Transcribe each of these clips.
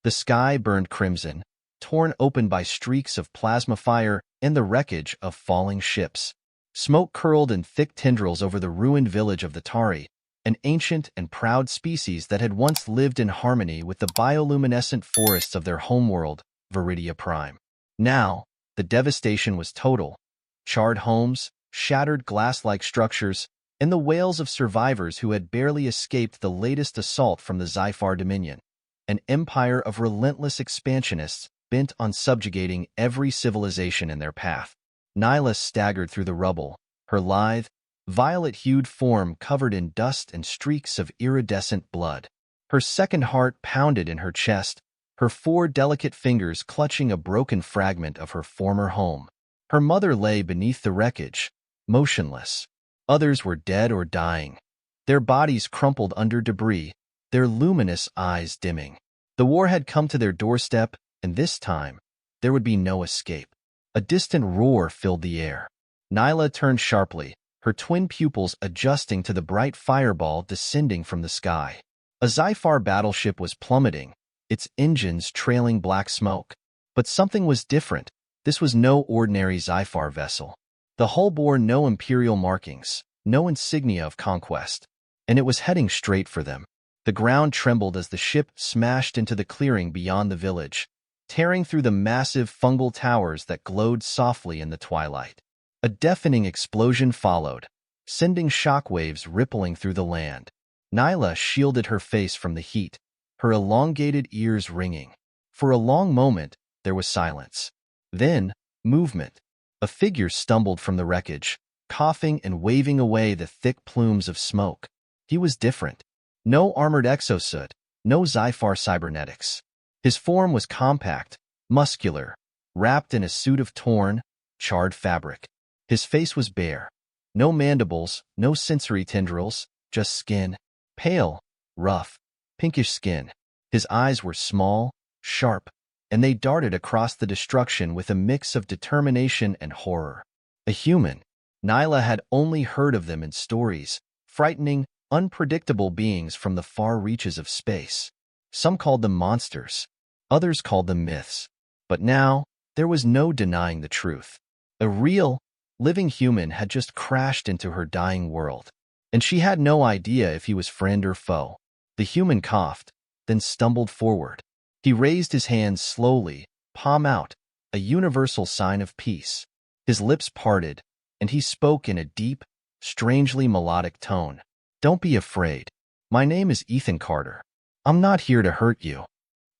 The sky burned crimson, torn open by streaks of plasma fire and the wreckage of falling ships. Smoke curled in thick tendrils over the ruined village of the Tari, an ancient and proud species that had once lived in harmony with the bioluminescent forests of their homeworld, Veridia Prime. Now, the devastation was total. Charred homes, shattered glass-like structures, and the wails of survivors who had barely escaped the latest assault from the Zyphar Dominion, an empire of relentless expansionists bent on subjugating every civilization in their path. Nyla staggered through the rubble, her lithe, violet-hued form covered in dust and streaks of iridescent blood. Her second heart pounded in her chest, her 4 delicate fingers clutching a broken fragment of her former home. Her mother lay beneath the wreckage, motionless. Others were dead or dying, their bodies crumpled under debris, their luminous eyes dimming. The war had come to their doorstep, and this time, there would be no escape. A distant roar filled the air. Nyla turned sharply, her twin pupils adjusting to the bright fireball descending from the sky. A Zyphar battleship was plummeting, its engines trailing black smoke. But something was different. This was no ordinary Zyphar vessel. The hull bore no imperial markings, no insignia of conquest, and it was heading straight for them. The ground trembled as the ship smashed into the clearing beyond the village, tearing through the massive fungal towers that glowed softly in the twilight. A deafening explosion followed, sending shockwaves rippling through the land. Nyla shielded her face from the heat, her elongated ears ringing. For a long moment, there was silence. Then, movement. A figure stumbled from the wreckage, coughing and waving away the thick plumes of smoke. He was different. No armored exosuit, no Zyphar cybernetics. His form was compact, muscular, wrapped in a suit of torn, charred fabric. His face was bare. No mandibles, no sensory tendrils, just skin. Pale, rough, pinkish skin. His eyes were small, sharp, and they darted across the destruction with a mix of determination and horror. A human. Nyla had only heard of them in stories, frightening, unpredictable beings from the far reaches of space. Some called them monsters, others called them myths. But now, there was no denying the truth. A real, living human had just crashed into her dying world, and she had no idea if he was friend or foe. The human coughed, then stumbled forward. He raised his hands slowly, palm out, a universal sign of peace. His lips parted, and he spoke in a deep, strangely melodic tone. "Don't be afraid. My name is Ethan Carter. I'm not here to hurt you."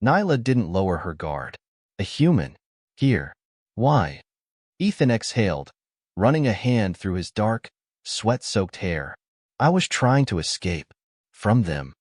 Nyla didn't lower her guard. A human? Here? Why? Ethan exhaled, running a hand through his dark, sweat-soaked hair. "I was trying to escape. From them."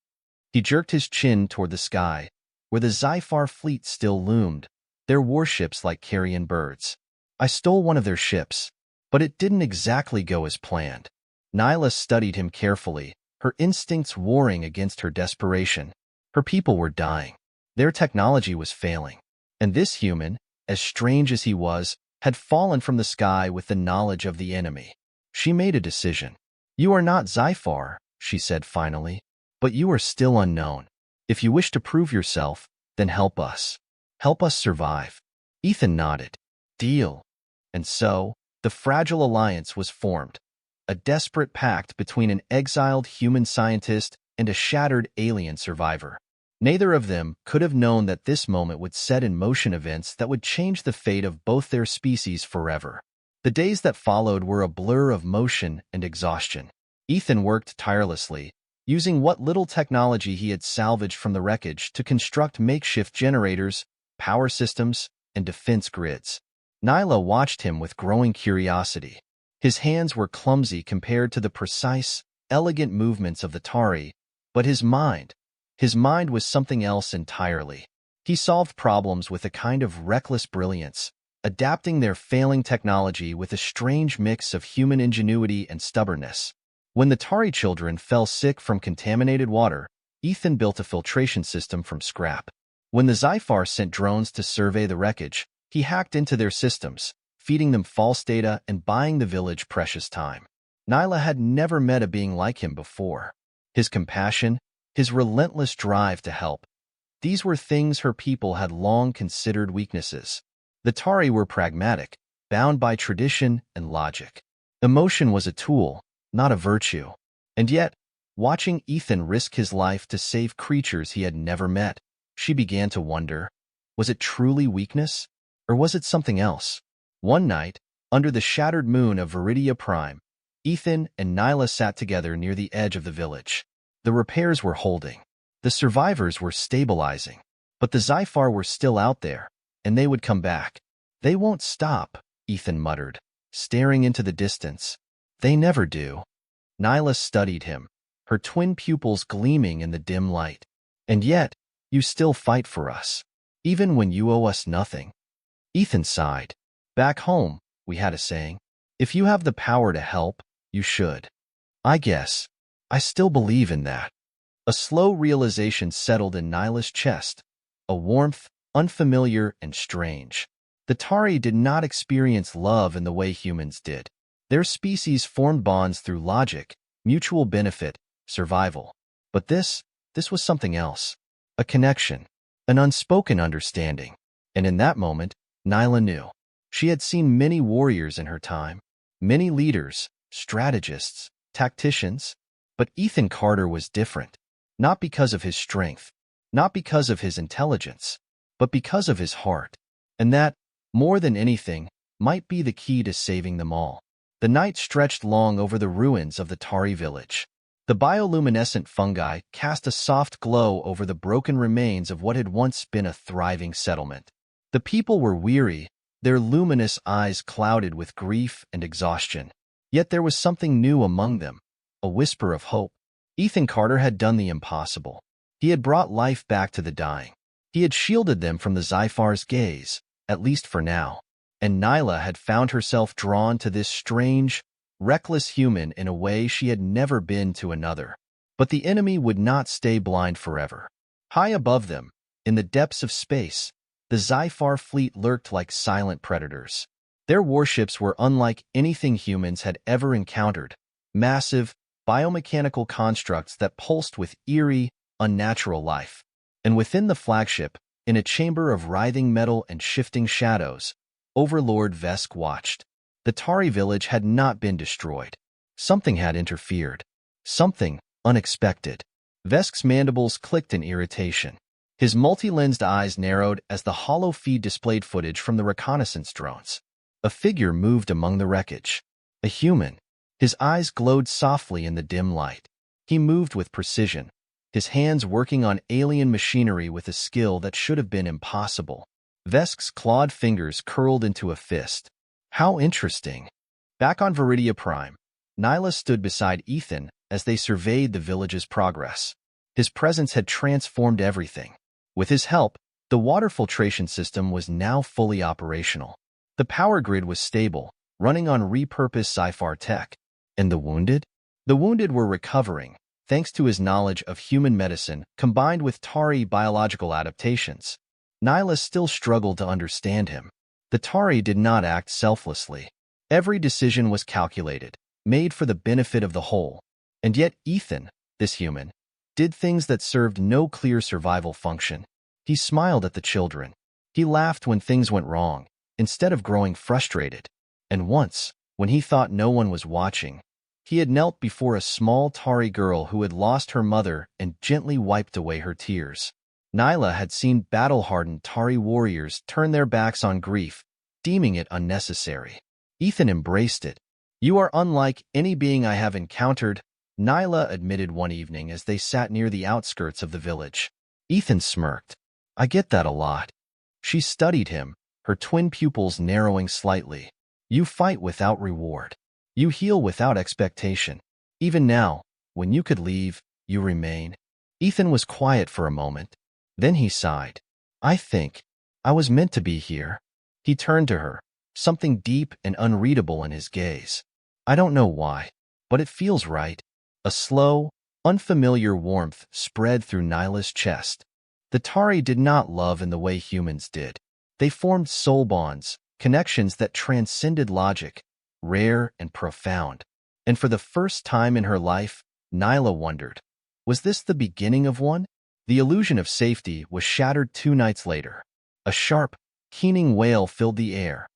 He jerked his chin toward the sky, where the Zyphar fleet still loomed, their warships like carrion birds. "I stole one of their ships, but it didn't exactly go as planned." Nyla studied him carefully, her instincts warring against her desperation. Her people were dying. Their technology was failing. And this human, as strange as he was, had fallen from the sky with the knowledge of the enemy. She made a decision. "You are not Zyphar," she said finally, "but you are still unknown. If you wish to prove yourself, then help us. Help us survive." Ethan nodded. "Deal." And so, the fragile alliance was formed, a desperate pact between an exiled human scientist and a shattered alien survivor. Neither of them could have known that this moment would set in motion events that would change the fate of both their species forever. The days that followed were a blur of motion and exhaustion. Ethan worked tirelessly, using what little technology he had salvaged from the wreckage to construct makeshift generators, power systems, and defense grids. Nyla watched him with growing curiosity. His hands were clumsy compared to the precise, elegant movements of the Tari, but his mind was something else entirely. He solved problems with a kind of reckless brilliance, adapting their failing technology with a strange mix of human ingenuity and stubbornness. When the Tari children fell sick from contaminated water, Ethan built a filtration system from scrap. When the Zyphar sent drones to survey the wreckage, he hacked into their systems, feeding them false data and buying the village precious time. Nyla had never met a being like him before. His compassion, his relentless drive to help, These were things her people had long considered weaknesses. The Tari were pragmatic, bound by tradition and logic. Emotion was a tool, not a virtue. And yet, watching Ethan risk his life to save creatures he had never met, she began to wonder, was it truly weakness, or was it something else? One night, under the shattered moon of Veridia Prime, Ethan and Nyla sat together near the edge of the village. The repairs were holding. The survivors were stabilizing. But the Zyphar were still out there, and they would come back. They won't stop, Ethan muttered, staring into the distance. They never do. Nyla studied him, her twin pupils gleaming in the dim light. And yet, you still fight for us, even when you owe us nothing. Ethan sighed. Back home, we had a saying. If you have the power to help, you should. I guess. I still believe in that. A slow realization settled in Nyla's chest, a warmth, unfamiliar and strange. The Tari did not experience love in the way humans did. Their species formed bonds through logic, mutual benefit, survival. But this was something else. A connection, an unspoken understanding. And in that moment, Nyla knew. She had seen many warriors in her time, many leaders, strategists, tacticians. But Ethan Carter was different, not because of his strength, not because of his intelligence, but because of his heart. And that, more than anything, might be the key to saving them all. The night stretched long over the ruins of the Tari village. The bioluminescent fungi cast a soft glow over the broken remains of what had once been a thriving settlement. The people were weary, their luminous eyes clouded with grief and exhaustion. Yet there was something new among them, a whisper of hope. Ethan Carter had done the impossible. He had brought life back to the dying. He had shielded them from the Zyphar's gaze, at least for now. And Nyla had found herself drawn to this strange, reckless human in a way she had never been to another. But the enemy would not stay blind forever. High above them, in the depths of space, the Zyphar fleet lurked like silent predators. Their warships were unlike anything humans had ever encountered, massive, biomechanical constructs that pulsed with eerie, unnatural life. And within the flagship, in a chamber of writhing metal and shifting shadows, Overlord Vesque watched. The Tari village had not been destroyed. Something had interfered. Something unexpected. Vesque's mandibles clicked in irritation. His multi-lensed eyes narrowed as the hollow feed displayed footage from the reconnaissance drones. A figure moved among the wreckage. A human. His eyes glowed softly in the dim light. He moved with precision, his hands working on alien machinery with a skill that should have been impossible. Vesque's clawed fingers curled into a fist. How interesting. Back on Veridia Prime, Nyla stood beside Ethan as they surveyed the village's progress. His presence had transformed everything. With his help, the water filtration system was now fully operational. The power grid was stable, running on repurposed Zyphar tech. And the wounded? The wounded were recovering, thanks to his knowledge of human medicine combined with Tari biological adaptations. Nyla still struggled to understand him. The Tari did not act selflessly. Every decision was calculated, made for the benefit of the whole. And yet Ethan, this human, did things that served no clear survival function. He smiled at the children. He laughed when things went wrong, instead of growing frustrated. And once, when he thought no one was watching, he had knelt before a small Tari girl who had lost her mother and gently wiped away her tears. Nyla had seen battle-hardened Tari warriors turn their backs on grief, deeming it unnecessary. Ethan embraced it. You are unlike any being I have encountered, Nyla admitted one evening as they sat near the outskirts of the village. Ethan smirked. I get that a lot. She studied him, her twin pupils narrowing slightly. You fight without reward. You heal without expectation. Even now, when you could leave, you remain. Ethan was quiet for a moment. Then he sighed. I think I was meant to be here. He turned to her, something deep and unreadable in his gaze. I don't know why, but it feels right. A slow, unfamiliar warmth spread through Nyla's chest. The Tari did not love in the way humans did. They formed soul bonds, connections that transcended logic, rare and profound. And for the first time in her life, Nyla wondered, was this the beginning of one? The illusion of safety was shattered 2 nights later. A sharp, keening wail filled the air.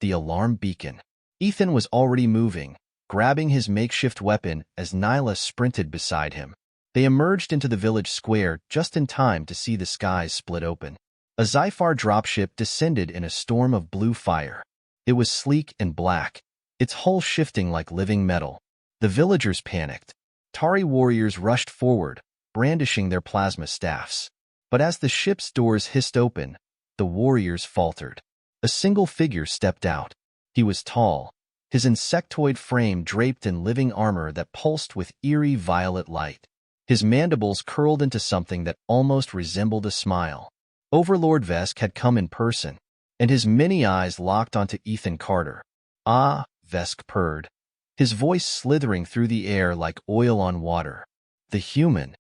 The alarm beacon. Ethan was already moving, grabbing his makeshift weapon as Nyla sprinted beside him. They emerged into the village square just in time to see the skies split open. A Zyphar dropship descended in a storm of blue fire. It was sleek and black, its hull shifting like living metal. The villagers panicked. Tari warriors rushed forward, brandishing their plasma staffs. But as the ship's doors hissed open, the warriors faltered. A single figure stepped out. He was tall, his insectoid frame draped in living armor that pulsed with eerie violet light. His mandibles curled into something that almost resembled a smile. Overlord Vesque had come in person, and his many eyes locked onto Ethan Carter. "Ah," Vesque purred, his voice slithering through the air like oil on water. "The human."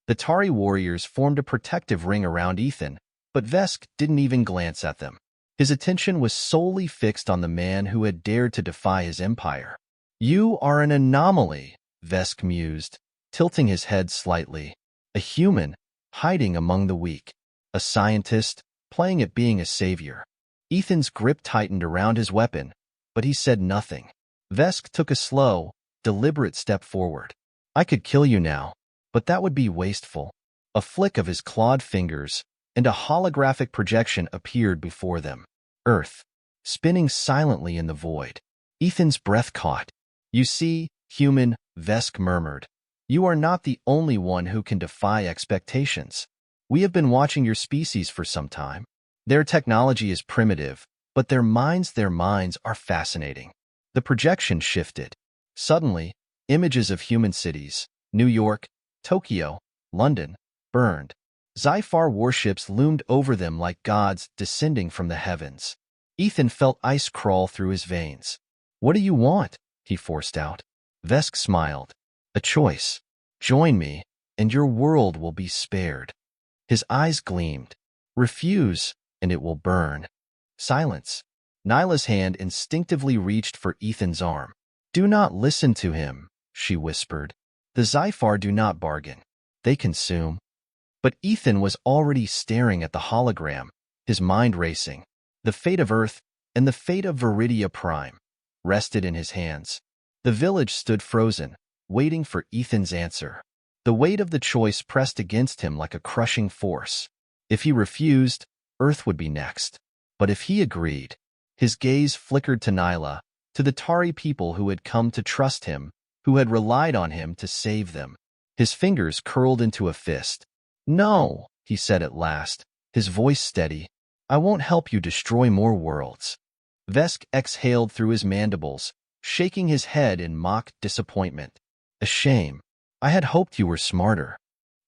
The Tari warriors formed a protective ring around Ethan, but Vesque didn't even glance at them. His attention was solely fixed on the man who had dared to defy his empire. "You are an anomaly," Vesque mused, tilting his head slightly. "A human, hiding among the weak. A scientist, playing at being a savior." Ethan's grip tightened around his weapon, but he said nothing. Vesque took a slow, deliberate step forward. "I could kill you now, but that would be wasteful." A flick of his clawed fingers, and a holographic projection appeared before them. Earth, spinning silently in the void. Ethan's breath caught. "You see, human," Vesque murmured, "you are not the only one who can defy expectations. We have been watching your species for some time. Their technology is primitive, but their minds are fascinating." The projection shifted. Suddenly, images of human cities, New York, Tokyo, London, burned. Zyphar warships loomed over them like gods descending from the heavens. Ethan felt ice crawl through his veins. "What do you want?" he forced out. Vesque smiled. "A choice. Join me, and your world will be spared." His eyes gleamed. "Refuse, and it will burn." Silence. Nyla's hand instinctively reached for Ethan's arm. "Do not listen to him," she whispered. "The Zyphar do not bargain. They consume." But Ethan was already staring at the hologram, his mind racing. The fate of Earth and the fate of Veridia Prime rested in his hands. The village stood frozen, waiting for Ethan's answer. The weight of the choice pressed against him like a crushing force. If he refused, Earth would be next. But if he agreed, his gaze flickered to Nyla, to the Tari people who had come to trust him, who had relied on him to save them. His fingers curled into a fist. "No," he said at last, his voice steady. "I won't help you destroy more worlds." Vesque exhaled through his mandibles, shaking his head in mock disappointment. "A shame. I had hoped you were smarter."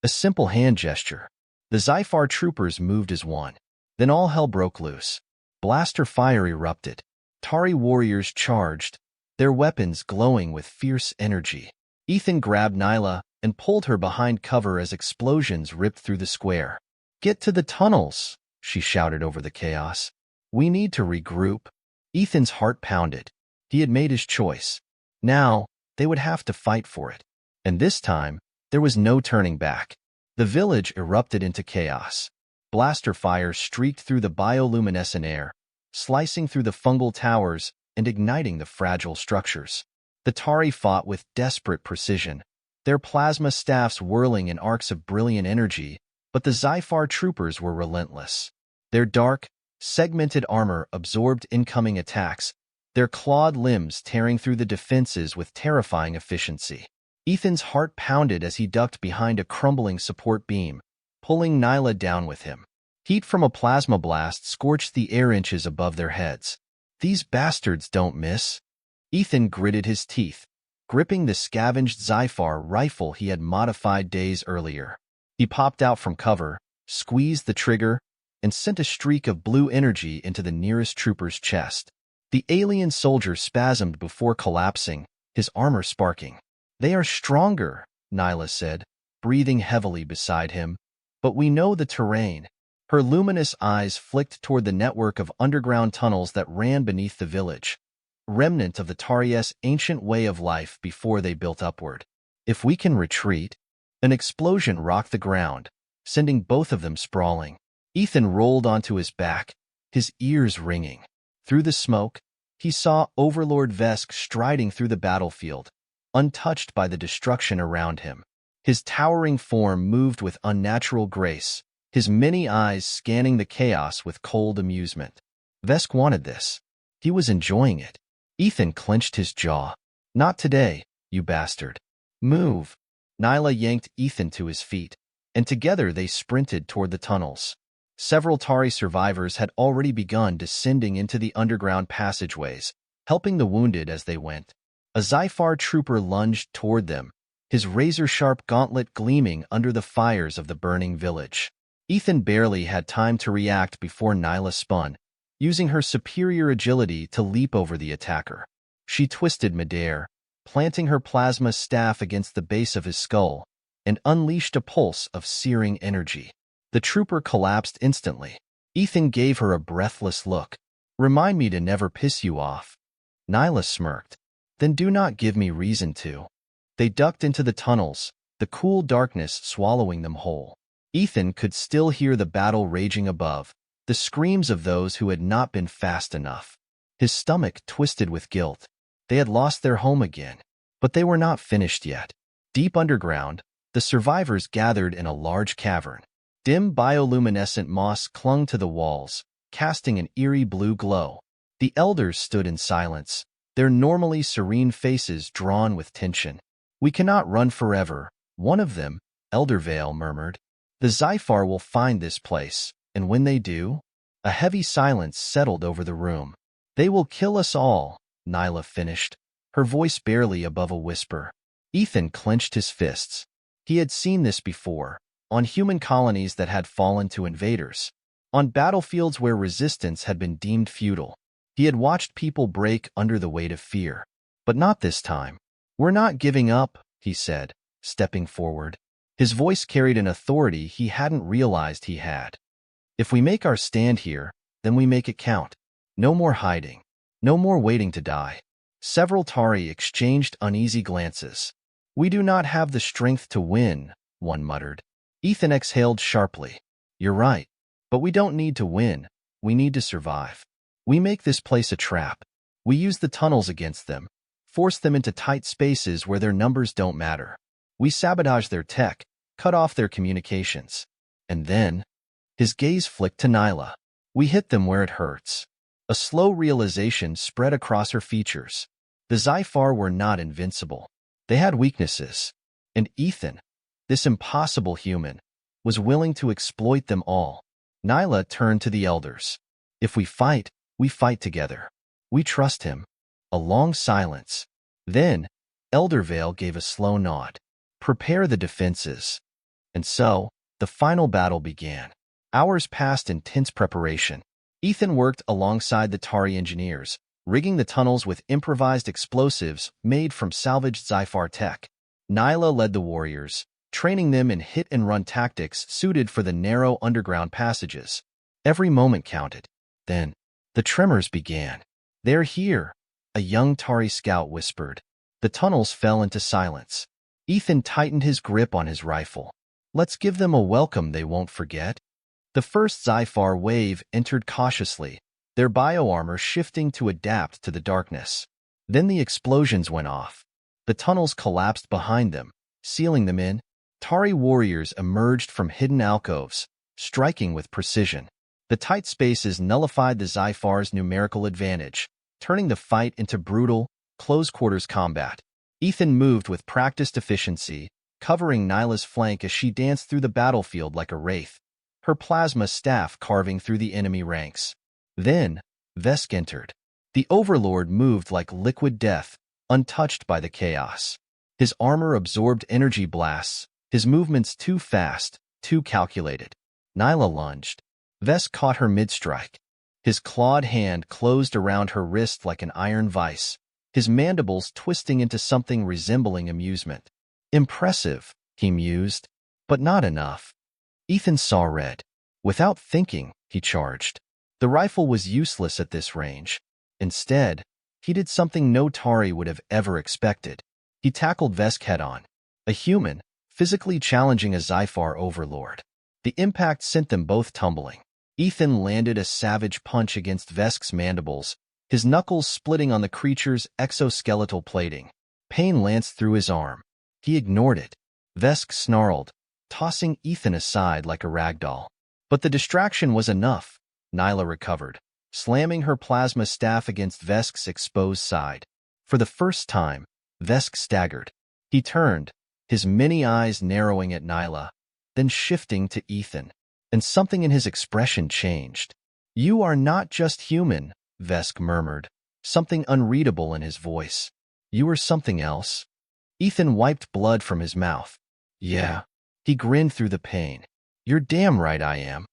A simple hand gesture. The Zyphar troopers moved as one. Then all hell broke loose. Blaster fire erupted. Tari warriors charged, their weapons glowing with fierce energy. Ethan grabbed Nyla and pulled her behind cover as explosions ripped through the square. "Get to the tunnels," she shouted over the chaos. "We need to regroup." Ethan's heart pounded. He had made his choice. Now, they would have to fight for it. And this time, there was no turning back. The village erupted into chaos. Blaster fire streaked through the bioluminescent air, slicing through the fungal towers and igniting the fragile structures. The Tari fought with desperate precision, their plasma staffs whirling in arcs of brilliant energy, but the Zyphar troopers were relentless. Their dark, segmented armor absorbed incoming attacks, their clawed limbs tearing through the defenses with terrifying efficiency. Ethan's heart pounded as he ducked behind a crumbling support beam, pulling Nyla down with him. Heat from a plasma blast scorched the air inches above their heads. "These bastards don't miss." Ethan gritted his teeth, gripping the scavenged Zyphar rifle he had modified days earlier. He popped out from cover, squeezed the trigger, and sent a streak of blue energy into the nearest trooper's chest. The alien soldier spasmed before collapsing, his armor sparking. "They are stronger," Nyla said, breathing heavily beside him. "But we know the terrain." Her luminous eyes flicked toward the network of underground tunnels that ran beneath the village, remnant of the Tari's ancient way of life before they built upward. "If we can retreat." An explosion rocked the ground, sending both of them sprawling. Ethan rolled onto his back, his ears ringing. Through the smoke, he saw Overlord Vesque striding through the battlefield, untouched by the destruction around him. His towering form moved with unnatural grace, his many eyes scanning the chaos with cold amusement. Vesque wanted this. He was enjoying it. Ethan clenched his jaw. "Not today, you bastard. Move." Nyla yanked Ethan to his feet, and together they sprinted toward the tunnels. Several Tari survivors had already begun descending into the underground passageways, helping the wounded as they went. A Zyphar trooper lunged toward them, his razor-sharp gauntlet gleaming under the fires of the burning village. Ethan barely had time to react before Nyla spun, using her superior agility to leap over the attacker. She twisted midair, planting her plasma staff against the base of his skull, and unleashed a pulse of searing energy. The trooper collapsed instantly. Ethan gave her a breathless look. "Remind me to never piss you off." Nyla smirked. "Then do not give me reason to." They ducked into the tunnels, the cool darkness swallowing them whole. Ethan could still hear the battle raging above, the screams of those who had not been fast enough. His stomach twisted with guilt. They had lost their home again, but they were not finished yet. Deep underground, the survivors gathered in a large cavern. Dim bioluminescent moss clung to the walls, casting an eerie blue glow. The elders stood in silence, their normally serene faces drawn with tension. "We cannot run forever," one of them, Elder Vale, murmured. "The Zyphar will find this place, and when they do..." A heavy silence settled over the room. "They will kill us all," Nyla finished, her voice barely above a whisper. Ethan clenched his fists. He had seen this before, on human colonies that had fallen to invaders, on battlefields where resistance had been deemed futile. He had watched people break under the weight of fear. But not this time. "We're not giving up," he said, stepping forward. His voice carried an authority he hadn't realized he had. "If we make our stand here, then we make it count. No more hiding. No more waiting to die." Several Tari exchanged uneasy glances. "We do not have the strength to win," one muttered. Ethan exhaled sharply. "You're right. But we don't need to win. We need to survive. We make this place a trap. We use the tunnels against them, force them into tight spaces where their numbers don't matter. We sabotage their tech, cut off their communications. And then..." His gaze flicked to Nyla. "We hit them where it hurts." A slow realization spread across her features. The Zyphar were not invincible. They had weaknesses. And Ethan, this impossible human, was willing to exploit them all. Nyla turned to the elders. "If we fight together. We trust him." A long silence. Then, Elder Vale gave a slow nod. "Prepare the defenses." And so, the final battle began. Hours passed in tense preparation. Ethan worked alongside the Tari engineers, rigging the tunnels with improvised explosives made from salvaged Zyphar tech. Nyla led the warriors, training them in hit-and-run tactics suited for the narrow underground passages. Every moment counted. Then, the tremors began. "They're here," a young Tari scout whispered. The tunnels fell into silence. Ethan tightened his grip on his rifle. "Let's give them a welcome they won't forget." The first Zyphar wave entered cautiously, their bioarmor shifting to adapt to the darkness. Then the explosions went off. The tunnels collapsed behind them, sealing them in. Tari warriors emerged from hidden alcoves, striking with precision. The tight spaces nullified the Zyphar's numerical advantage, turning the fight into brutal, close-quarters combat. Ethan moved with practiced efficiency, covering Nyla's flank as she danced through the battlefield like a wraith, her plasma staff carving through the enemy ranks. Then, Vesque entered. The overlord moved like liquid death, untouched by the chaos. His armor absorbed energy blasts, his movements too fast, too calculated. Nyla lunged. Vesque caught her mid-strike. His clawed hand closed around her wrist like an iron vice, his mandibles twisting into something resembling amusement. "Impressive," he mused, "but not enough." Ethan saw red. Without thinking, he charged. The rifle was useless at this range. Instead, he did something no Tari would have ever expected. He tackled Vesque head-on. A human, physically challenging a Zyphar overlord. The impact sent them both tumbling. Ethan landed a savage punch against Vesque's mandibles, his knuckles splitting on the creature's exoskeletal plating. Pain lanced through his arm. He ignored it. Vesque snarled, tossing Ethan aside like a ragdoll. But the distraction was enough. Nyla recovered, slamming her plasma staff against Vesque's exposed side. For the first time, Vesque staggered. He turned, his many eyes narrowing at Nyla, then shifting to Ethan. And something in his expression changed. "You are not just human," Vesque murmured, something unreadable in his voice. "You are something else." Ethan wiped blood from his mouth. "Yeah." He grinned through the pain. "You're damn right I am."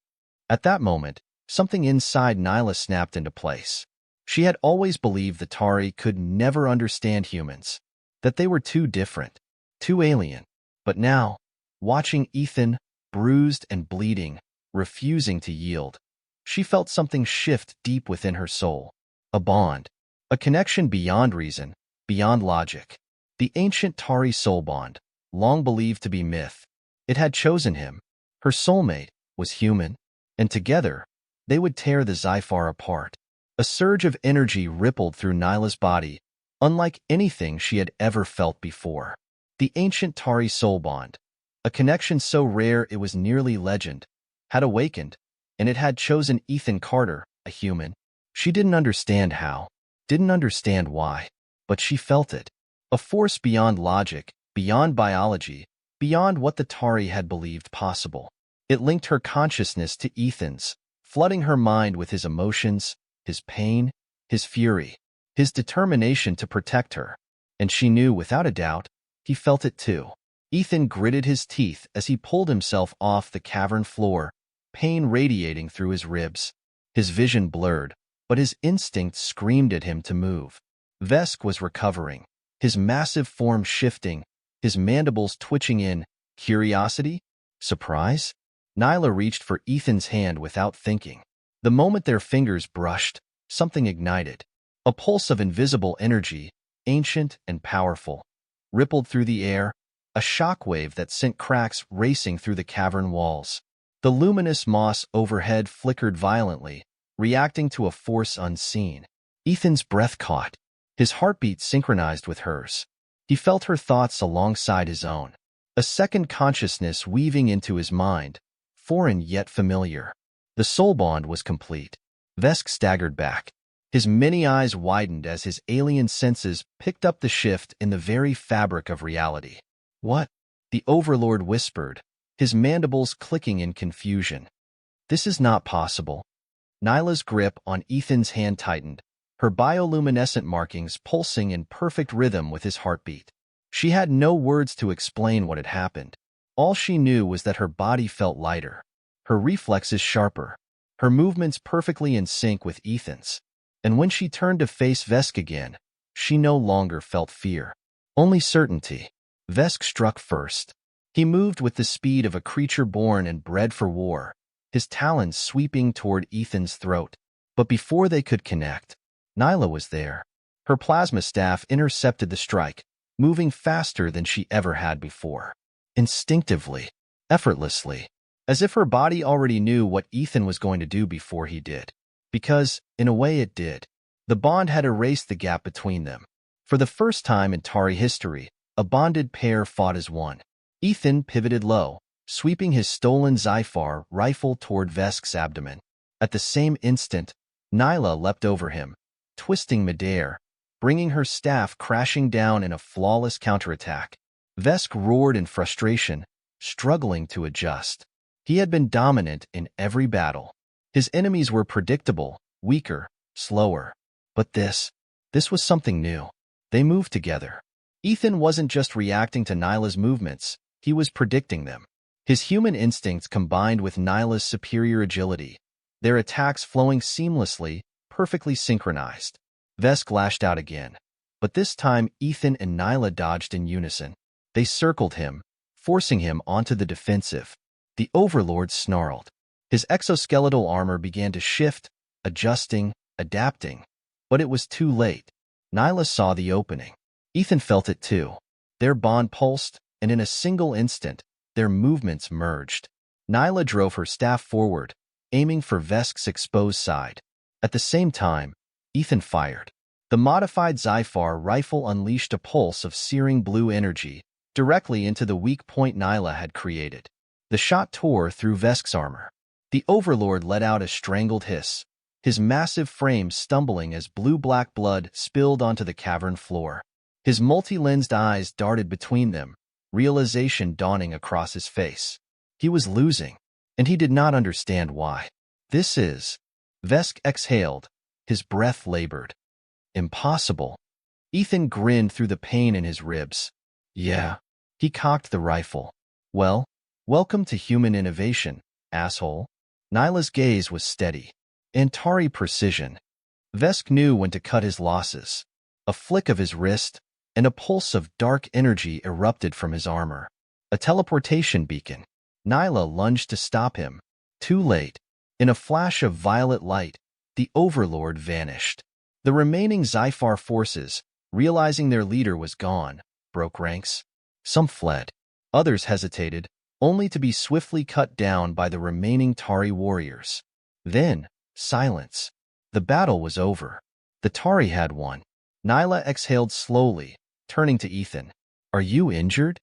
At that moment, something inside Nyla snapped into place. She had always believed the Tari could never understand humans, that they were too different, too alien. But now, watching Ethan, bruised and bleeding, refusing to yield, she felt something shift deep within her soul. A bond. A connection beyond reason, beyond logic. The ancient Tari soul bond, long believed to be myth. It had chosen him. Her soulmate was human, and together, they would tear the Zyphar apart. A surge of energy rippled through Nyla's body, unlike anything she had ever felt before. The ancient Tari soul bond, a connection so rare it was nearly legend, had awakened, and it had chosen Ethan Carter, a human. She didn't understand how, didn't understand why, but she felt it. A force beyond logic, beyond biology, beyond what the Tari had believed possible. It linked her consciousness to Ethan's, flooding her mind with his emotions, his pain, his fury, his determination to protect her. And she knew without a doubt, he felt it too. Ethan gritted his teeth as he pulled himself off the cavern floor, pain radiating through his ribs. His vision blurred, but his instinct screamed at him to move. Vesque was recovering, his massive form shifting, his mandibles twitching in curiosity, surprise. Nyla reached for Ethan's hand without thinking. The moment their fingers brushed, something ignited. A pulse of invisible energy, ancient and powerful, rippled through the air, a shockwave that sent cracks racing through the cavern walls. The luminous moss overhead flickered violently, reacting to a force unseen. Ethan's breath caught, his heartbeat synchronized with hers. He felt her thoughts alongside his own, a second consciousness weaving into his mind, foreign yet familiar. The soul bond was complete. Vesque staggered back. His many eyes widened as his alien senses picked up the shift in the very fabric of reality. "What?" the overlord whispered, his mandibles clicking in confusion. "This is not possible." Nyla's grip on Ethan's hand tightened, her bioluminescent markings pulsing in perfect rhythm with his heartbeat. She had no words to explain what had happened. All she knew was that her body felt lighter, her reflexes sharper, her movements perfectly in sync with Ethan's. And when she turned to face Vesque again, she no longer felt fear, only certainty. Vesque struck first. He moved with the speed of a creature born and bred for war, his talons sweeping toward Ethan's throat. But before they could connect, Nyla was there. Her plasma staff intercepted the strike, moving faster than she ever had before. Instinctively, effortlessly, as if her body already knew what Ethan was going to do before he did. Because, in a way it did. The bond had erased the gap between them. For the first time in Tari history, a bonded pair fought as one. Ethan pivoted low, sweeping his stolen Zyphar rifle toward Vesque's abdomen. At the same instant, Nyla leapt over him, twisting midair, bringing her staff crashing down in a flawless counterattack. Vesque roared in frustration, struggling to adjust. He had been dominant in every battle. His enemies were predictable, weaker, slower. But this was something new. They moved together. Ethan wasn't just reacting to Nyla's movements, he was predicting them. His human instincts combined with Nyla's superior agility, their attacks flowing seamlessly, perfectly synchronized. Vesque lashed out again. But this time Ethan and Nyla dodged in unison. They circled him, forcing him onto the defensive. The overlord snarled. His exoskeletal armor began to shift, adjusting, adapting. But it was too late. Nyla saw the opening. Ethan felt it too. Their bond pulsed, and in a single instant, their movements merged. Nyla drove her staff forward, aiming for Vesque's exposed side. At the same time, Ethan fired. The modified Zyphar rifle unleashed a pulse of searing blue energy directly into the weak point Nyla had created. The shot tore through Vesque's armor. The overlord let out a strangled hiss, his massive frame stumbling as blue-black blood spilled onto the cavern floor. His multi-lensed eyes darted between them, realization dawning across his face. He was losing, and he did not understand why. This is... Vesque exhaled, his breath labored. Impossible. Ethan grinned through the pain in his ribs. Yeah. He cocked the rifle. Well, welcome to human innovation, asshole. Nyla's gaze was steady. Antari precision. Vesque knew when to cut his losses. A flick of his wrist, and a pulse of dark energy erupted from his armor. A teleportation beacon. Nyla lunged to stop him. Too late. In a flash of violet light, the overlord vanished. The remaining Zyphar forces, realizing their leader was gone, broke ranks. Some fled. Others hesitated, only to be swiftly cut down by the remaining Tari warriors. Then, silence. The battle was over. The Tari had won. Nyla exhaled slowly, turning to Ethan. Are you injured?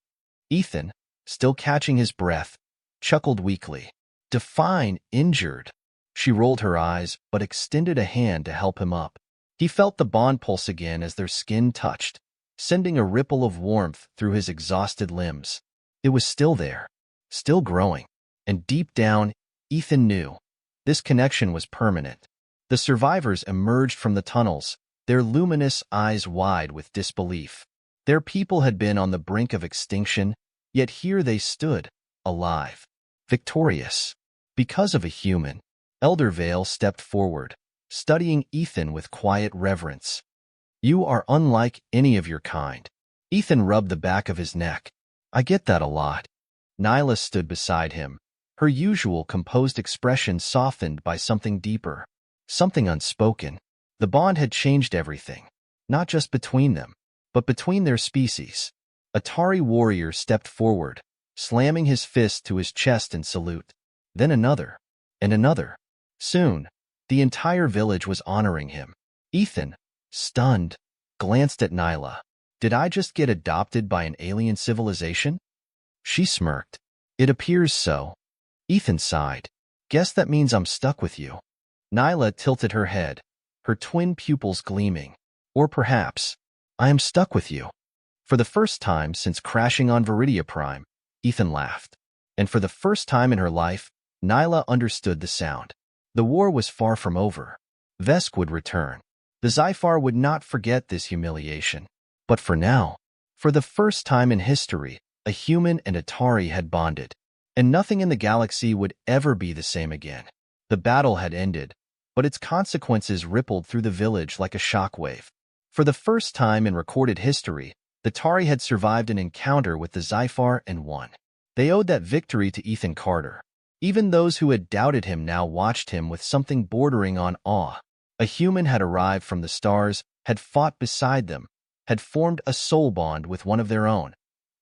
Ethan, still catching his breath, chuckled weakly. Define injured. She rolled her eyes, but extended a hand to help him up. He felt the bond pulse again as their skin touched, sending a ripple of warmth through his exhausted limbs. It was still there, still growing, and deep down, Ethan knew this connection was permanent. The survivors emerged from the tunnels, their luminous eyes wide with disbelief. Their people had been on the brink of extinction, yet here they stood, alive, victorious. Because of a human, Elder Vale stepped forward, studying Ethan with quiet reverence. You are unlike any of your kind. Ethan rubbed the back of his neck. I get that a lot. Nyla stood beside him, her usual composed expression softened by something deeper, something unspoken. The bond had changed everything, not just between them, but between their species. A Tari warrior stepped forward, slamming his fist to his chest in salute. Then another, and another. Soon, the entire village was honoring him. Ethan, stunned, glanced at Nyla. Did I just get adopted by an alien civilization? She smirked. It appears so. Ethan sighed. Guess that means I'm stuck with you. Nyla tilted her head, her twin pupils gleaming. Or perhaps, I am stuck with you. For the first time since crashing on Veridia Prime, Ethan laughed. And for the first time in her life, Nyla understood the sound. The war was far from over. Vesque would return. The Zyphar would not forget this humiliation. But for now, for the first time in history, a human and a Tari had bonded, and nothing in the galaxy would ever be the same again. The battle had ended, but its consequences rippled through the village like a shockwave. For the first time in recorded history, the Tari had survived an encounter with the Zyphar and won. They owed that victory to Ethan Carter. Even those who had doubted him now watched him with something bordering on awe. A human had arrived from the stars, had fought beside them, had formed a soul bond with one of their own.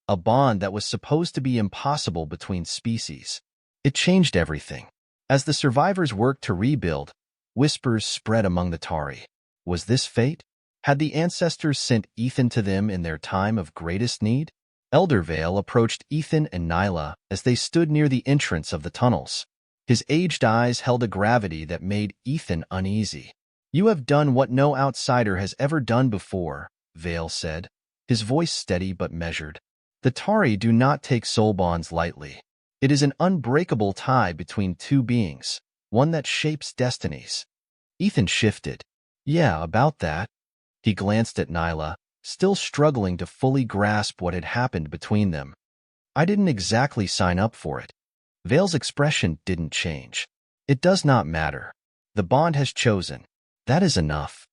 A bond that was supposed to be impossible between species. It changed everything. As the survivors worked to rebuild, whispers spread among the Tari. Was this fate? Had the ancestors sent Ethan to them in their time of greatest need? Elder Vale approached Ethan and Nyla as they stood near the entrance of the tunnels. His aged eyes held a gravity that made Ethan uneasy. You have done what no outsider has ever done before, Vale said, his voice steady but measured. The Tari do not take soul bonds lightly. It is an unbreakable tie between two beings, one that shapes destinies. Ethan shifted. Yeah, about that. He glanced at Nyla, still struggling to fully grasp what had happened between them. I didn't exactly sign up for it. Vale's expression didn't change. It does not matter. The bond has chosen. That is enough.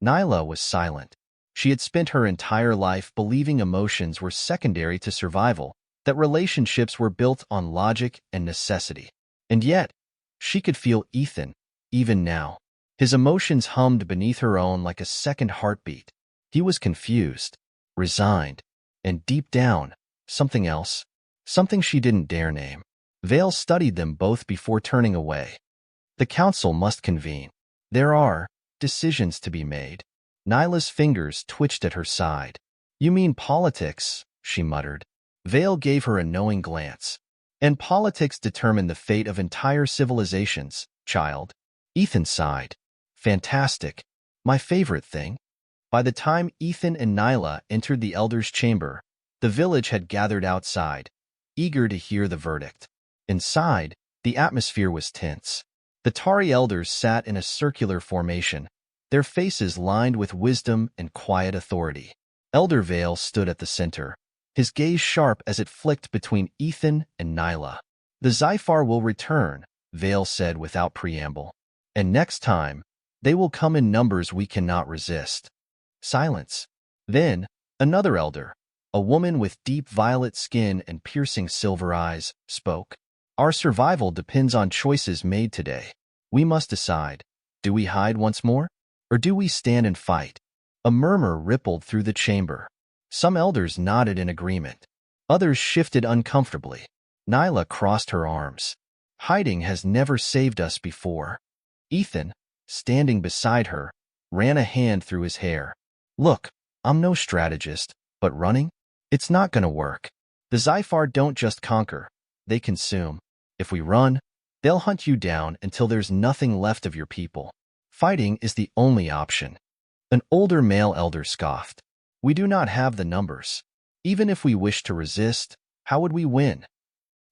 Nyla was silent. She had spent her entire life believing emotions were secondary to survival, that relationships were built on logic and necessity. And yet, she could feel Ethan, even now. His emotions hummed beneath her own like a second heartbeat. He was confused, resigned, and deep down, something else, something she didn't dare name. Vale studied them both before turning away. The council must convene. There are decisions to be made. Nyla's fingers twitched at her side. You mean politics, she muttered. Vale gave her a knowing glance. And politics determine the fate of entire civilizations, child. Ethan sighed. Fantastic. My favorite thing. By the time Ethan and Nyla entered the Elder's chamber, the village had gathered outside, eager to hear the verdict. Inside, the atmosphere was tense. The Tari elders sat in a circular formation, their faces lined with wisdom and quiet authority. Elder Vale stood at the center, his gaze sharp as it flicked between Ethan and Nyla. The Zyphar will return, Vale said without preamble. And next time, they will come in numbers we cannot resist. Silence. Then, another elder, a woman with deep violet skin and piercing silver eyes, spoke. Our survival depends on choices made today. We must decide. Do we hide once more? Or do we stand and fight? A murmur rippled through the chamber. Some elders nodded in agreement. Others shifted uncomfortably. Nyla crossed her arms. Hiding has never saved us before. Ethan, standing beside her, ran a hand through his hair. Look, I'm no strategist, but running? It's not gonna work. The Zyphar don't just conquer, they consume. If we run, they'll hunt you down until there's nothing left of your people. Fighting is the only option. An older male elder scoffed. We do not have the numbers. Even if we wished to resist, how would we win?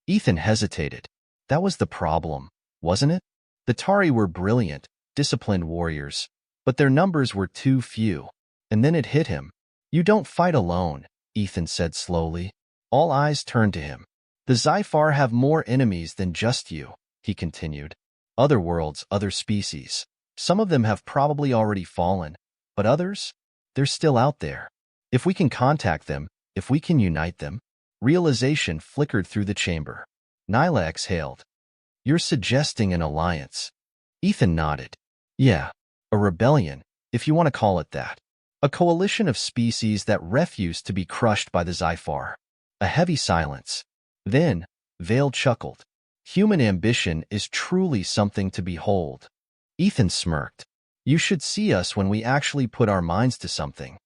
Ethan hesitated. That was the problem, wasn't it? The Tari were brilliant, disciplined warriors, but their numbers were too few. And then it hit him. You don't fight alone, Ethan said slowly. All eyes turned to him. The Zyphar have more enemies than just you, he continued. Other worlds, other species. Some of them have probably already fallen, but others? They're still out there. If we can contact them, if we can unite them. Realization flickered through the chamber. Nyla exhaled. You're suggesting an alliance. Ethan nodded. Yeah, a rebellion, if you want to call it that. A coalition of species that refused to be crushed by the Zyphar. A heavy silence. Then, Vale chuckled. Human ambition is truly something to behold. Ethan smirked. You should see us when we actually put our minds to something.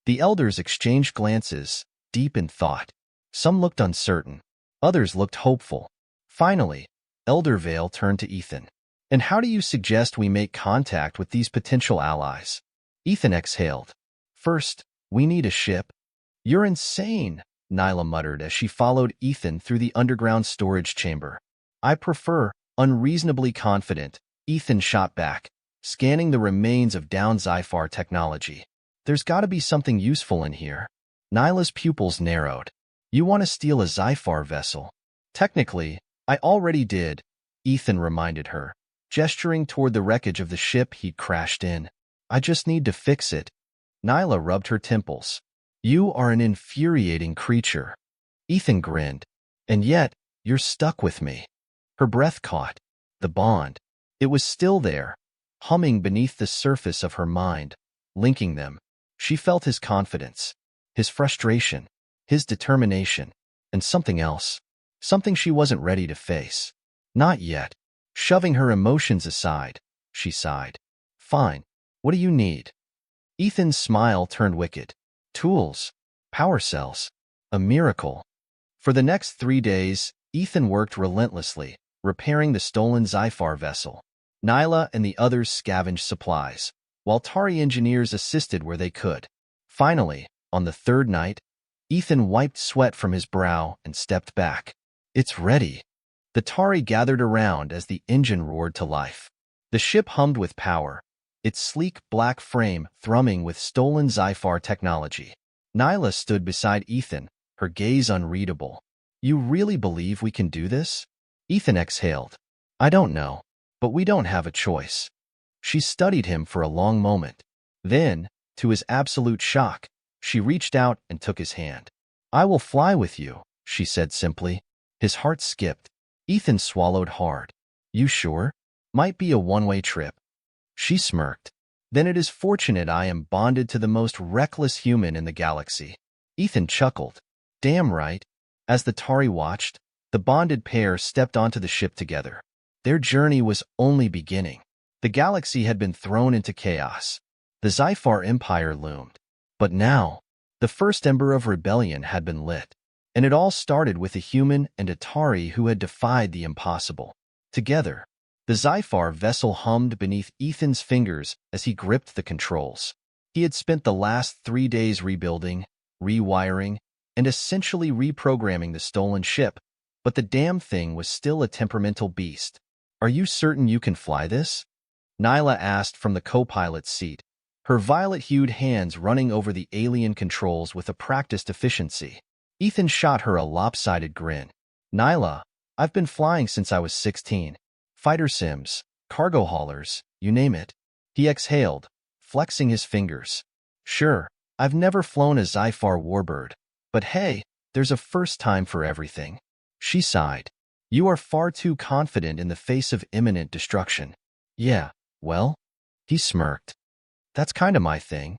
The elders exchanged glances, deep in thought. Some looked uncertain. Others looked hopeful. Finally, Elder Vale turned to Ethan. And how do you suggest we make contact with these potential allies? Ethan exhaled. First, we need a ship. You're insane, Nyla muttered as she followed Ethan through the underground storage chamber. I prefer, unreasonably confident, Ethan shot back, scanning the remains of down Zyphar technology. There's got to be something useful in here. Nyla's pupils narrowed. You want to steal a Zyphar vessel? Technically, I already did, Ethan reminded her, gesturing toward the wreckage of the ship he'd crashed in. I just need to fix it. Nyla rubbed her temples. You are an infuriating creature. Ethan grinned. And yet, you're stuck with me. Her breath caught. The bond. It was still there, humming beneath the surface of her mind, linking them. She felt his confidence, his frustration, his determination, and something else. Something she wasn't ready to face. Not yet. Shoving her emotions aside, she sighed. Fine. What do you need? Ethan's smile turned wicked. Tools. Power cells. A miracle. For the next 3 days, Ethan worked relentlessly, repairing the stolen Zyphar vessel. Nyla and the others scavenged supplies, while Tari engineers assisted where they could. Finally, on the third night, Ethan wiped sweat from his brow and stepped back. It's ready. The Tari gathered around as the engine roared to life. The ship hummed with power, its sleek black frame thrumming with stolen Zyphar technology. Nyla stood beside Ethan, her gaze unreadable. You really believe we can do this? Ethan exhaled. I don't know, but we don't have a choice. She studied him for a long moment. Then, to his absolute shock, she reached out and took his hand. I will fly with you, she said simply. His heart skipped. Ethan swallowed hard. You sure? Might be a one-way trip. She smirked. Then it is fortunate I am bonded to the most reckless human in the galaxy. Ethan chuckled. Damn right. As the Tari watched, The bonded pair stepped onto the ship together. Their journey was only beginning. The galaxy had been thrown into chaos. The Zyphar Empire loomed. But now, the first ember of rebellion had been lit. And it all started with a human and Atari who had defied the impossible. Together, the Zyphar vessel hummed beneath Ethan's fingers as he gripped the controls. He had spent the last 3 days rebuilding, rewiring, and essentially reprogramming the stolen ship, but the damn thing was still a temperamental beast. "Are you certain you can fly this?" Nyla asked from the co-pilot's seat, her violet-hued hands running over the alien controls with a practiced efficiency. Ethan shot her a lopsided grin. "Nyla, I've been flying since I was 16. Fighter sims, cargo haulers, you name it." He exhaled, flexing his fingers. "Sure, I've never flown a Zyphar warbird, but hey, there's a first time for everything." She sighed. "You are far too confident in the face of imminent destruction." "Yeah, well," he smirked. "That's kinda my thing."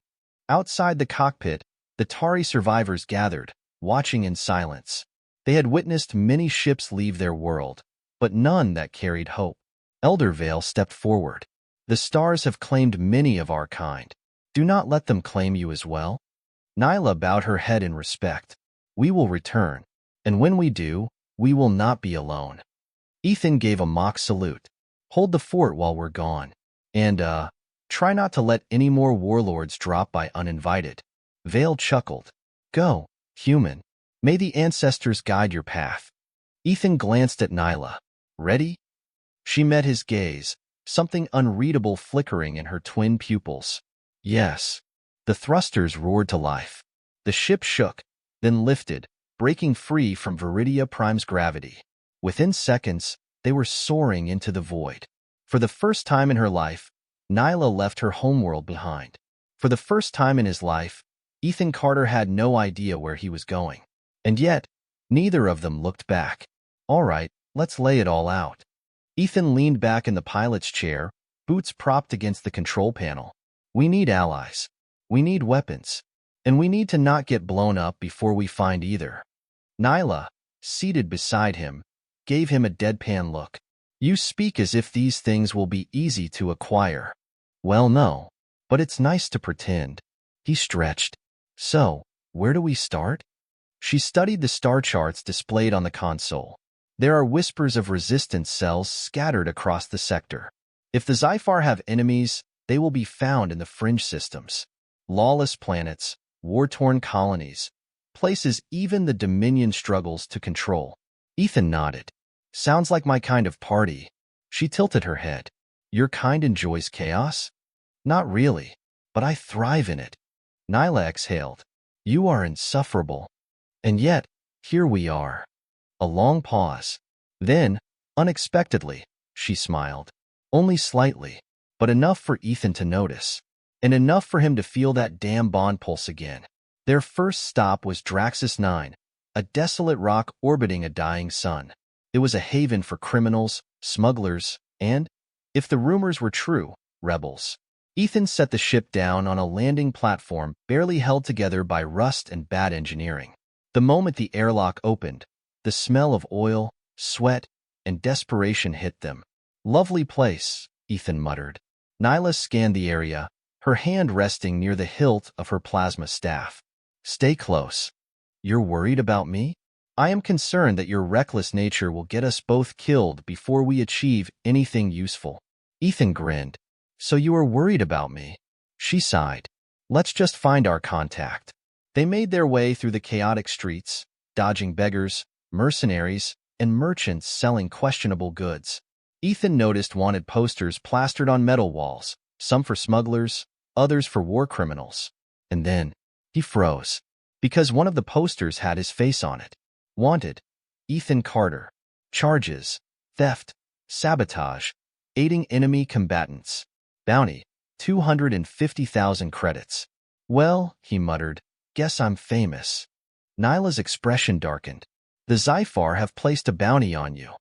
Outside the cockpit, the Tari survivors gathered, watching in silence. They had witnessed many ships leave their world, but none that carried hope. Eldervale stepped forward. "The stars have claimed many of our kind. Do not let them claim you as well." Nyla bowed her head in respect. "We will return, and when we do, we will not be alone." Ethan gave a mock salute. "Hold the fort while we're gone. And, try not to let any more warlords drop by uninvited." Vale chuckled. "Go, human. May the ancestors guide your path." Ethan glanced at Nyla. "Ready?" She met his gaze, something unreadable flickering in her twin pupils. "Yes." The thrusters roared to life. The ship shook, then lifted, breaking free from Veridia Prime's gravity. Within seconds, they were soaring into the void. For the first time in her life, Nyla left her homeworld behind. For the first time in his life, Ethan Carter had no idea where he was going. And yet, neither of them looked back. "All right, let's lay it all out." Ethan leaned back in the pilot's chair, boots propped against the control panel. "We need allies. We need weapons. And we need to not get blown up before we find either." Nyla, seated beside him, gave him a deadpan look. "You speak as if these things will be easy to acquire." "Well, no, but it's nice to pretend." He stretched. "So, where do we start?" She studied the star charts displayed on the console. There are whispers of resistance cells scattered across the sector. If the Zyphar have enemies, they will be found in the fringe systems. Lawless planets, war-torn colonies, places even the Dominion struggles to control. Ethan nodded. "Sounds like my kind of party." She tilted her head. "Your kind enjoys chaos?" "Not really, but I thrive in it." Nyla exhaled. "You are insufferable. And yet, here we are." A long pause. Then, unexpectedly, she smiled. Only slightly, but enough for Ethan to notice. And enough for him to feel that damn bond pulse again. Their first stop was Draxus 9, a desolate rock orbiting a dying sun. It was a haven for criminals, smugglers, and, if the rumors were true, rebels. Ethan set the ship down on a landing platform barely held together by rust and bad engineering. The moment the airlock opened, the smell of oil, sweat, and desperation hit them. "Lovely place," Ethan muttered. Nyla scanned the area, her hand resting near the hilt of her plasma staff. "Stay close." "You're worried about me?" "I am concerned that your reckless nature will get us both killed before we achieve anything useful." Ethan grinned. "So you are worried about me?" She sighed. "Let's just find our contact." They made their way through the chaotic streets, dodging beggars, mercenaries, and merchants selling questionable goods. Ethan noticed wanted posters plastered on metal walls, some for smugglers, others for war criminals. And then, he froze, because one of the posters had his face on it. Wanted, Ethan Carter. Charges, theft, sabotage, aiding enemy combatants. Bounty, 250,000 credits. "Well," he muttered, "guess I'm famous." Nyla's expression darkened. "The Zyphar have placed a bounty on you.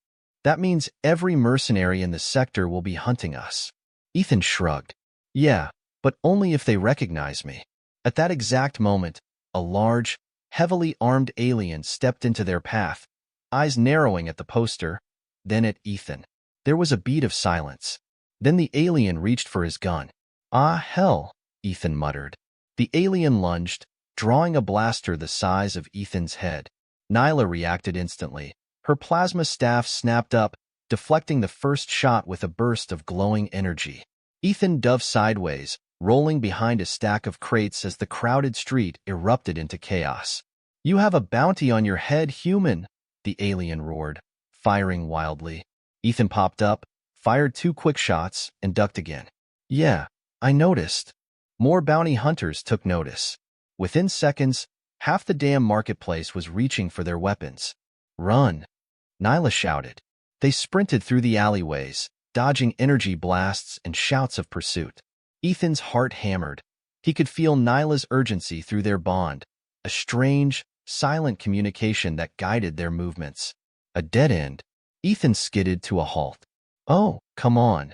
That means every mercenary in the sector will be hunting us." Ethan shrugged. "Yeah, but only if they recognize me." At that exact moment, a large, heavily armed alien stepped into their path, eyes narrowing at the poster, then at Ethan. There was a beat of silence. Then the alien reached for his gun. "Ah, hell," Ethan muttered. The alien lunged, drawing a blaster the size of Ethan's head. Nyla reacted instantly. Her plasma staff snapped up, deflecting the first shot with a burst of glowing energy. Ethan dove sideways, rolling behind a stack of crates as the crowded street erupted into chaos. "You have a bounty on your head, human," the alien roared, firing wildly. Ethan popped up, fired 2 quick shots, and ducked again. "Yeah, I noticed." More bounty hunters took notice. Within seconds, half the damn marketplace was reaching for their weapons. "Run!" Nyla shouted. They sprinted through the alleyways, dodging energy blasts and shouts of pursuit. Ethan's heart hammered. He could feel Nyla's urgency through their bond, a strange, silent communication that guided their movements. A dead end. Ethan skidded to a halt. "Oh, come on."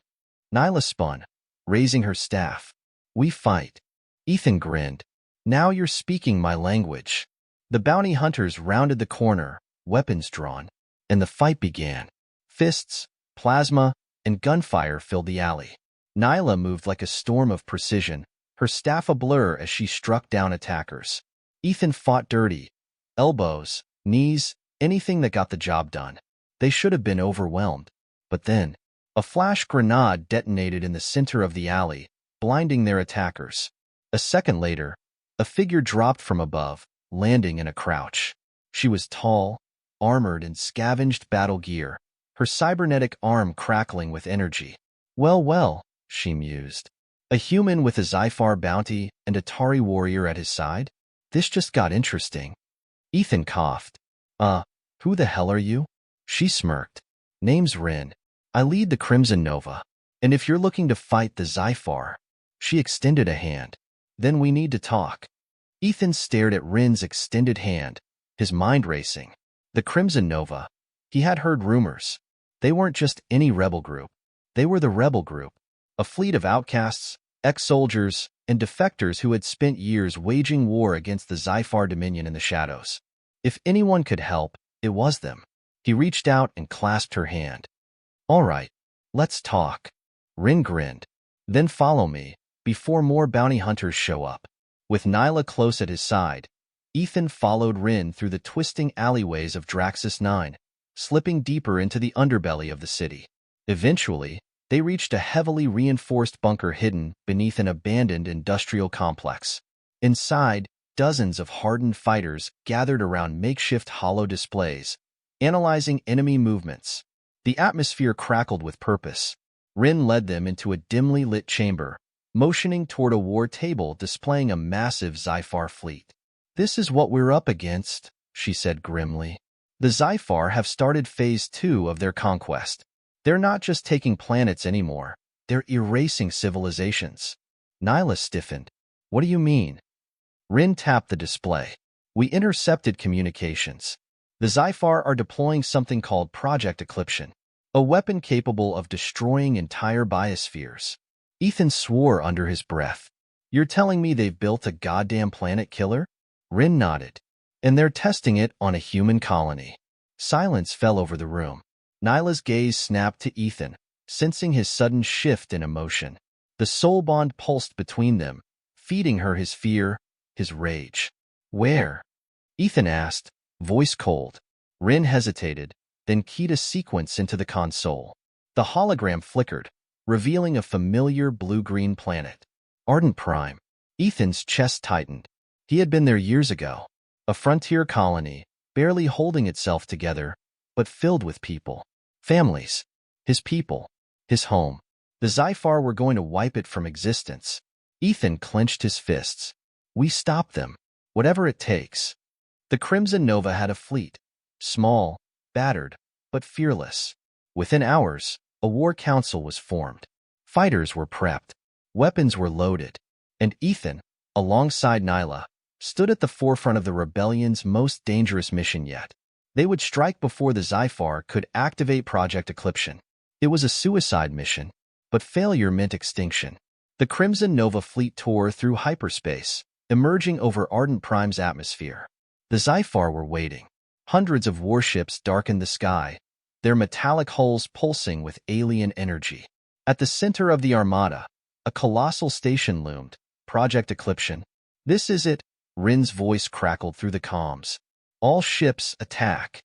Nyla spun, raising her staff. "We fight." Ethan grinned. "Now you're speaking my language." The bounty hunters rounded the corner, weapons drawn, and the fight began. Fists, plasma, and gunfire filled the alley. Nyla moved like a storm of precision, her staff a blur as she struck down attackers. Ethan fought dirty. Elbows, knees, anything that got the job done. They should have been overwhelmed. But then, a flash grenade detonated in the center of the alley, blinding their attackers. A second later, a figure dropped from above, landing in a crouch. She was tall, armored in scavenged battle gear, her cybernetic arm crackling with energy. "Well, well," she mused. "A human with a Zyphar bounty and a Tari warrior at his side? This just got interesting." Ethan coughed. Who the hell are you?" She smirked. "Name's Rin. I lead the Crimson Nova. And if you're looking to fight the Zyphar..." She extended a hand. "Then we need to talk." Ethan stared at Rin's extended hand, his mind racing. The Crimson Nova. He had heard rumors. They weren't just any rebel group. They were the rebel group, a fleet of outcasts, ex-soldiers, and defectors who had spent years waging war against the Zyphar Dominion in the shadows. If anyone could help, it was them. He reached out and clasped her hand. "All right, let's talk." Rin grinned. "Then follow me, before more bounty hunters show up." With Nyla close at his side, Ethan followed Rin through the twisting alleyways of Draxus 9, slipping deeper into the underbelly of the city. Eventually, they reached a heavily reinforced bunker hidden beneath an abandoned industrial complex. Inside, dozens of hardened fighters gathered around makeshift hollow displays, analyzing enemy movements. The atmosphere crackled with purpose. Rin led them into a dimly lit chamber, motioning toward a war table displaying a massive Zyphar fleet. "This is what we're up against," she said grimly. "The Zyphar have started Phase 2 of their conquest. They're not just taking planets anymore. They're erasing civilizations." Nyla stiffened. "What do you mean?" Rin tapped the display. "We intercepted communications. The Zyphar are deploying something called Project Eclipsion, a weapon capable of destroying entire biospheres." Ethan swore under his breath. "You're telling me they've built a goddamn planet killer?" Rin nodded. "And they're testing it on a human colony." Silence fell over the room. Nyla's gaze snapped to Ethan, sensing his sudden shift in emotion. The soul bond pulsed between them, feeding her his fear, his rage. "Where?" Ethan asked, voice cold. Rin hesitated, then keyed a sequence into the console. The hologram flickered, revealing a familiar blue-green planet. Ardent Prime. Ethan's chest tightened. He had been there years ago. A frontier colony, barely holding itself together, but filled with people. Families. His people. His home. The Zyphar were going to wipe it from existence. Ethan clenched his fists. "We stop them. Whatever it takes." The Crimson Nova had a fleet. Small, battered, but fearless. Within hours, a war council was formed. Fighters were prepped. Weapons were loaded. And Ethan, alongside Nyla, stood at the forefront of the rebellion's most dangerous mission yet. They would strike before the Zyphar could activate Project Eclipsion. It was a suicide mission, but failure meant extinction. The Crimson Nova fleet tore through hyperspace, emerging over Ardent Prime's atmosphere. The Zyphar were waiting. Hundreds of warships darkened the sky, their metallic hulls pulsing with alien energy. At the center of the armada, a colossal station loomed, Project Eclipsion. "This is it," Rin's voice crackled through the comms. "All ships attack."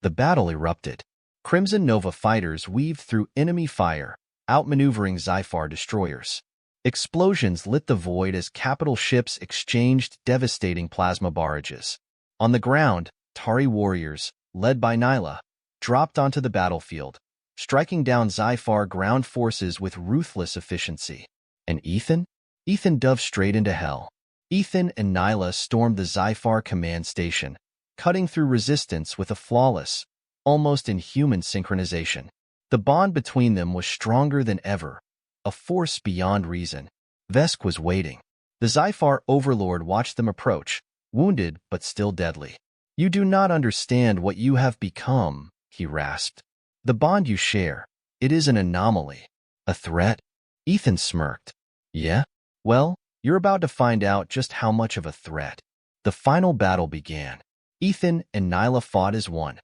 The battle erupted. Crimson Nova fighters weaved through enemy fire, outmaneuvering Zyphar destroyers. Explosions lit the void as capital ships exchanged devastating plasma barrages. On the ground, Tari warriors, led by Nyla, dropped onto the battlefield, striking down Zyphar ground forces with ruthless efficiency. And Ethan? Ethan dove straight into hell. Ethan and Nyla stormed the Zyphar command station, cutting through resistance with a flawless, almost inhuman synchronization. The bond between them was stronger than ever, a force beyond reason. Vesque was waiting. The Zyphar overlord watched them approach, wounded but still deadly. "You do not understand what you have become," he rasped. "The bond you share, it is an anomaly. A threat?" Ethan smirked. "Yeah? Well, you're about to find out just how much of a threat." The final battle began. Ethan and Nyla fought as one.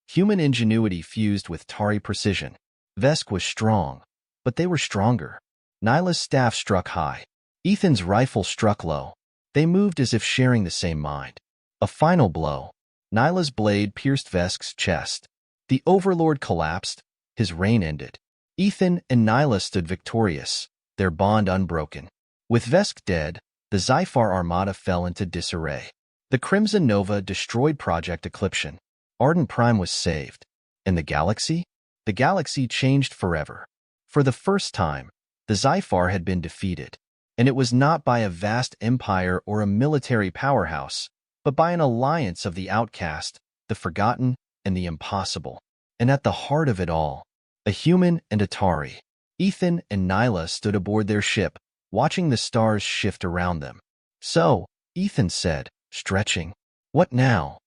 Human ingenuity fused with Tari precision. Vesque was strong, but they were stronger. Nyla's staff struck high. Ethan's rifle struck low. They moved as if sharing the same mind. A final blow. Nyla's blade pierced Vesque's chest. The overlord collapsed. His reign ended. Ethan and Nyla stood victorious, their bond unbroken. With Vesque dead, the Zyphar armada fell into disarray. The Crimson Nova destroyed Project Eclipsion. Ardent Prime was saved. And the galaxy? The galaxy changed forever. For the first time, the Zyphar had been defeated. And it was not by a vast empire or a military powerhouse, but by an alliance of the outcast, the forgotten, and the impossible. And at the heart of it all, a human and a Tari. Ethan and Nyla stood aboard their ship, watching the stars shift around them. "So," Ethan said, stretching, "what now?"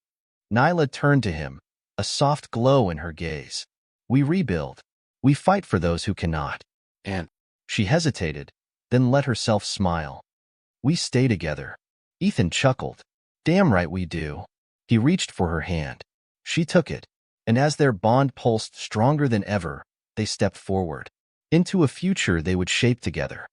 Nyla turned to him, a soft glow in her gaze. "We rebuild. We fight for those who cannot." And She hesitated, then let herself smile. "We stay together." Ethan chuckled. "Damn right we do." He reached for her hand. She took it, and as their bond pulsed stronger than ever, they stepped forward into a future they would shape together.